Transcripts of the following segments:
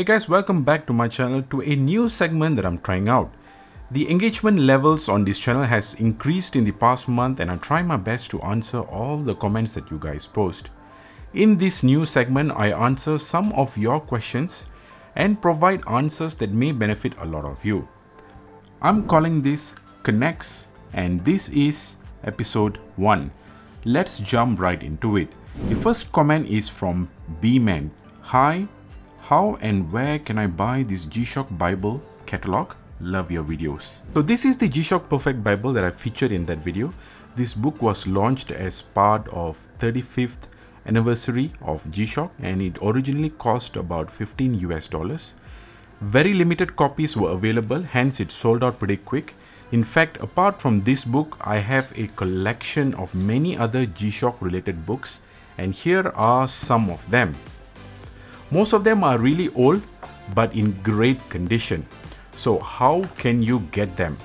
guys, welcome back to my channel to a new segment that I'm trying out. The engagement levels on this channel has increased in the past month and I'm trying my best to answer all the comments that you guys post. In this new segment, I answer some of your questions and provide answers that may benefit a lot of you. I'm calling this Connects and this is episode 1. Let's jump right into it. The first comment is from B-Man. Hi, how and where can I buy this G-Shock Bible catalog? Love your videos. So this is the G-Shock Perfect Bible that I featured in that video. This book was launched as part of 35th anniversary of G-Shock and it originally cost about $15 US. Very limited copies were available, hence it sold out pretty quick. In fact, apart from this book, I have a collection of many other G-Shock related books and here are some of them. Most of them are really old but in great condition. So how can you get them?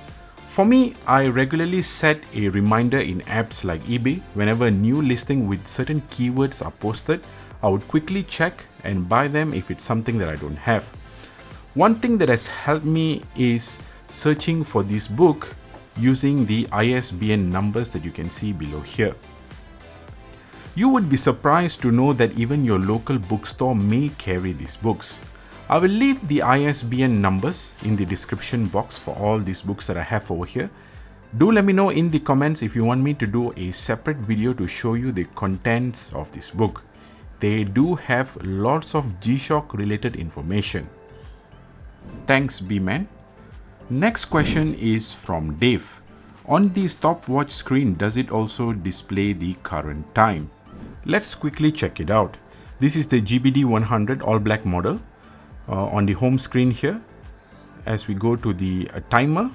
For me, I regularly set a reminder in apps like eBay. Whenever a new listing with certain keywords are posted, I would quickly check and buy them if it's something that I don't have. One thing that has helped me is searching for this book using the ISBN numbers that you can see below here. You would be surprised to know that even your local bookstore may carry these books. I will leave the ISBN numbers in the description box for all these books that I have over here. Do let me know in the comments if you want me to do a separate video to show you the contents of this book. They do have lots of G-Shock related information. Thanks, B-Man. Next question is from Dave. On the stopwatch screen, does it also display the current time? Let's quickly check it out. This is the GBD-100 all-black model. On the home screen here, as we go to the timer,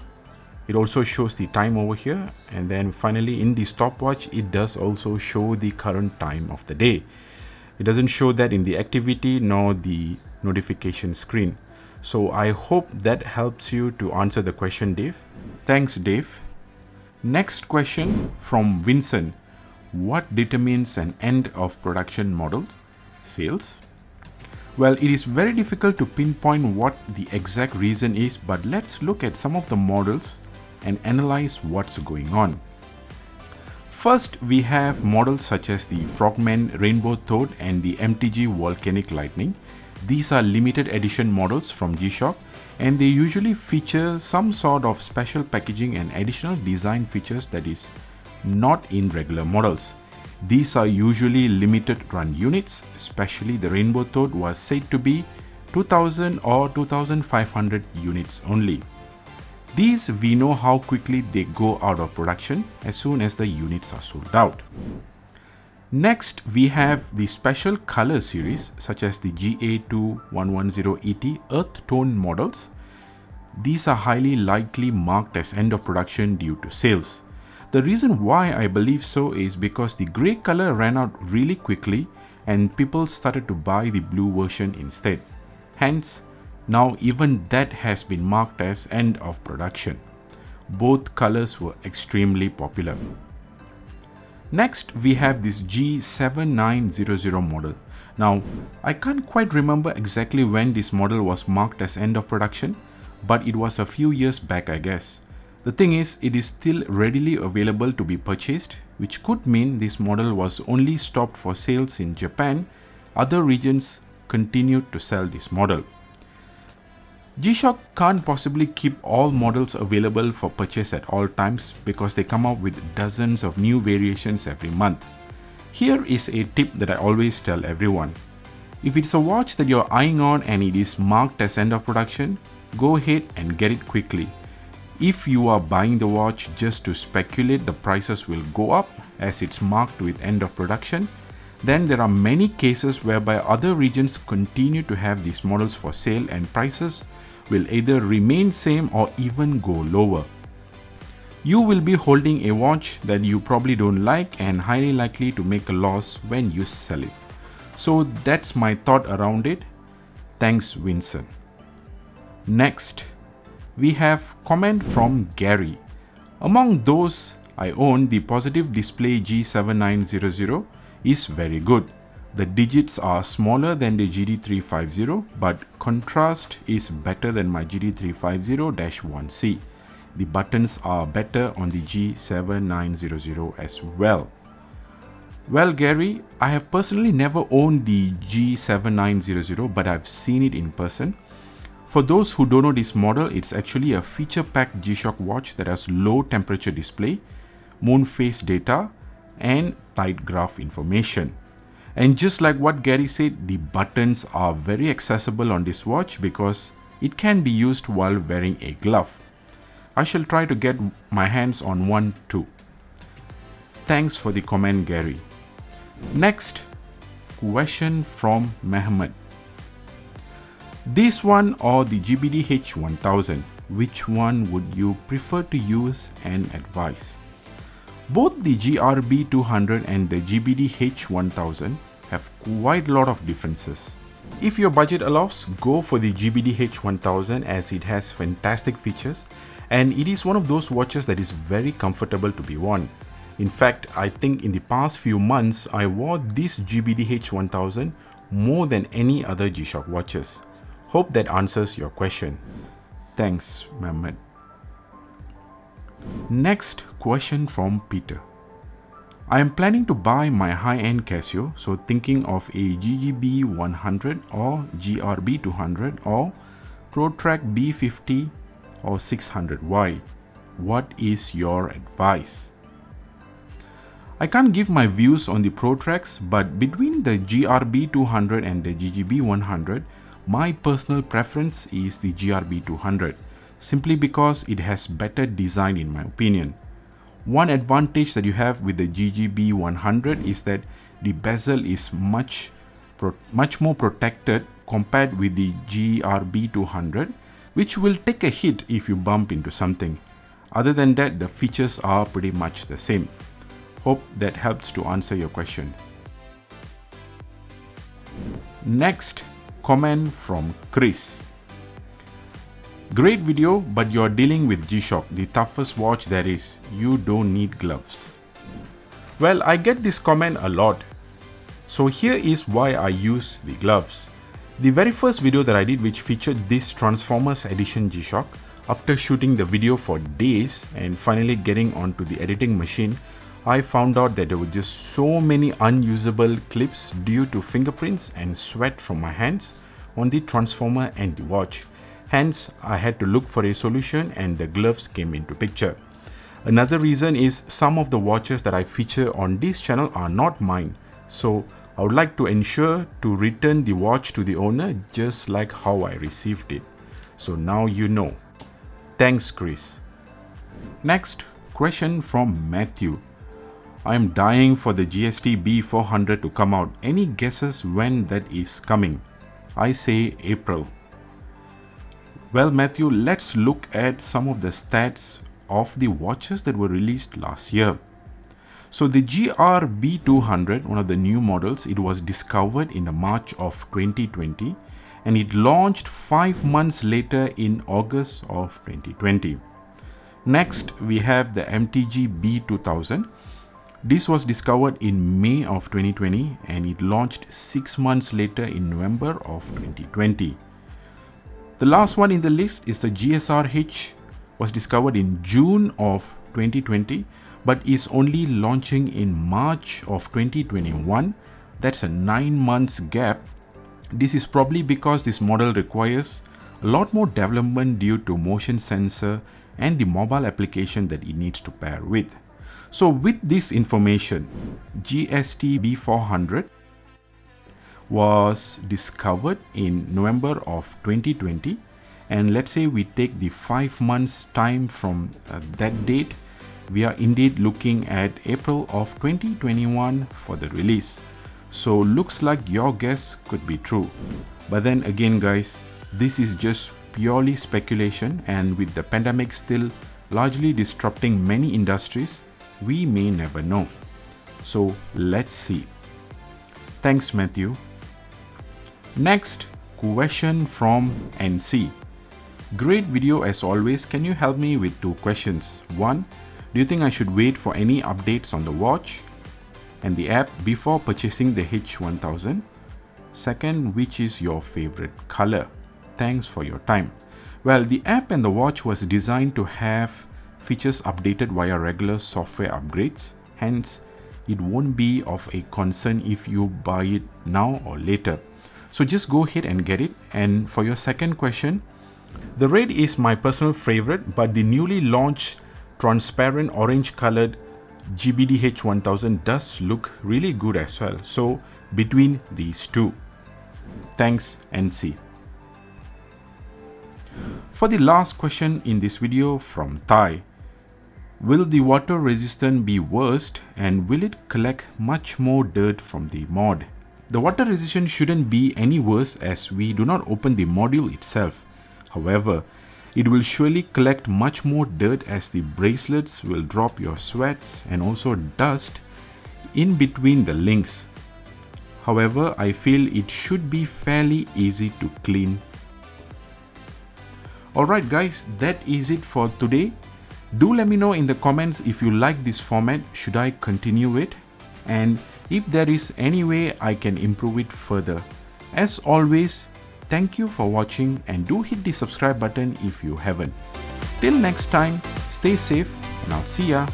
it also shows the time over here, and then finally in the stopwatch it does also show the current time of the day. It doesn't show that in the activity nor the notification screen. So I hope that helps you to answer the question, Dave. Thanks, Dave. Next question from Vincent. What determines an end of production model sales? Well, it is very difficult to pinpoint what the exact reason is, but let's look at some of the models and analyze what's going on. First, we have models such as the Frogman Rainbow Toad and the MTG Volcanic Lightning. These are limited edition models from G-Shock and they usually feature some sort of special packaging and additional design features that is not in regular models. These are usually limited run units, especially the Rainbow Toad was said to be 2000 or 2500 units only. These we know how quickly they go out of production as soon as the units are sold out. Next, we have the special color series such as the GA-110 Earth Tone models. These are highly likely marked as end of production due to sales. The reason why I believe so is because the grey color ran out really quickly and people started to buy the blue version instead. Hence, now even that has been marked as end of production. Both colors were extremely popular. Next, we have this G7900 model. Now, I can't quite remember exactly when this model was marked as end of production, but it was a few years back, I guess. The thing is, it is still readily available to be purchased, which could mean this model was only stopped for sales in Japan. Other regions continued to sell this model. G-Shock can't possibly keep all models available for purchase at all times because they come up with dozens of new variations every month. Here is a tip that I always tell everyone. If it's a watch that you're eyeing on and it is marked as end of production, go ahead and get it quickly. If you are buying the watch just to speculate the prices will go up as it's marked with end of production, then there are many cases whereby other regions continue to have these models for sale and prices will either remain same or even go lower. You will be holding a watch that you probably don't like and highly likely to make a loss when you sell it. So that's my thought around it. Thanks, Vincent. Next, we have comment from Gary. Among those I own, the positive display G7900 is very good. The digits are smaller than the GD350, but contrast is better than my GD350-1C. The buttons are better on the G7900 as well. Well, Gary, I have personally never owned the G7900, but I've seen it in person. For those who don't know this model, it's actually a feature-packed G-Shock watch that has low temperature display, moon phase data, and tight graph information. And just like what Gary said, the buttons are very accessible on this watch because it can be used while wearing a glove. I shall try to get my hands on one too. Thanks for the comment, Gary. Next, question from Mehmet. This one or the GBD-100, which one would you prefer to use and advise? Both the GRB-200 and the GBD-100 have quite a lot of differences. If your budget allows, go for the GBD-100 as it has fantastic features and it is one of those watches that is very comfortable to be worn. In fact, I think in the past few months, I wore this GBD-100 more than any other G-Shock watches. Hope that answers your question. Thanks, Mehmet. Next question from Peter. I am planning to buy my high-end Casio, so thinking of a GGB-100 or GRB-200 or ProTrack B50 or 600. Why? What is your advice? I can't give my views on the ProTracks, but between the GRB-200 and the GGB-100, my personal preference is the GRB-200, simply because it has better design in my opinion. One advantage that you have with the GGB-100 is that the bezel is much more protected compared with the GRB-200, which will take a hit if you bump into something. Other than that, the features are pretty much the same. Hope that helps to answer your question. Next, comment from Chris. Great video, but you're dealing with G-Shock, the toughest watch there is. You don't need gloves. Well, I get this comment a lot. So here is why I use the gloves. The very first video that I did, which featured this Transformers Edition G-Shock, after shooting the video for days and finally getting onto the editing machine, I found out that there were just so many unusable clips due to fingerprints and sweat from my hands on the transformer and the watch. Hence, I had to look for a solution and the gloves came into picture. Another reason is some of the watches that I feature on this channel are not mine. So I would like to ensure to return the watch to the owner just like how I received it. So now you know. Thanks, Chris. Next question from Matthew. I am dying for the GST-400 to come out. Any guesses when that is coming? I say April. Well, Matthew, let's look at some of the stats of the watches that were released last year. So the GRB-200, one of the new models, it was discovered in March of 2020 and it launched 5 months later in August of 2020. Next, we have the MTG B2000. This was discovered in May of 2020 and it launched 6 months later in November of 2020. The last one in the list is the GSRH, was discovered in June of 2020 but is only launching in March of 2021. That's a 9 months gap. This is probably because this model requires a lot more development due to motion sensor and the mobile application that it needs to pair with. So with this information, GST-400 was discovered in November of 2020 and let's say we take the 5 months time from that date, we are indeed looking at April of 2021 for the release. So looks like your guess could be true. But then again guys, this is just purely speculation and with the pandemic still largely disrupting many industries, we may never know. So let's see. Thanks, Matthew. Next question from NC. Great video as always. Can you help me with 2 questions? 1. Do you think I should wait for any updates on the watch? and the app before purchasing the H1000? Second, which is your favorite color? Thanks for your time. Well, the app and the watch was designed to have features updated via regular software upgrades. Hence, it won't be of a concern if you buy it now or later. So just go ahead and get it. And for your second question, the red is my personal favorite, but the newly launched transparent orange colored GBD-100 does look really good as well. So between these two. Thanks and see. For the last question in this video from Thai, will the water resistance be worst and will it collect much more dirt from the mod? The water resistance shouldn't be any worse as we do not open the module itself. However, it will surely collect much more dirt as the bracelets will drop your sweats and also dust in between the links. However, I feel it should be fairly easy to clean. Alright guys, that is it for today. Do let me know in the comments if you like this format, should I continue it? And if there is any way I can improve it further. As always, thank you for watching and do hit the subscribe button if you haven't. Till next time, stay safe and I'll see ya.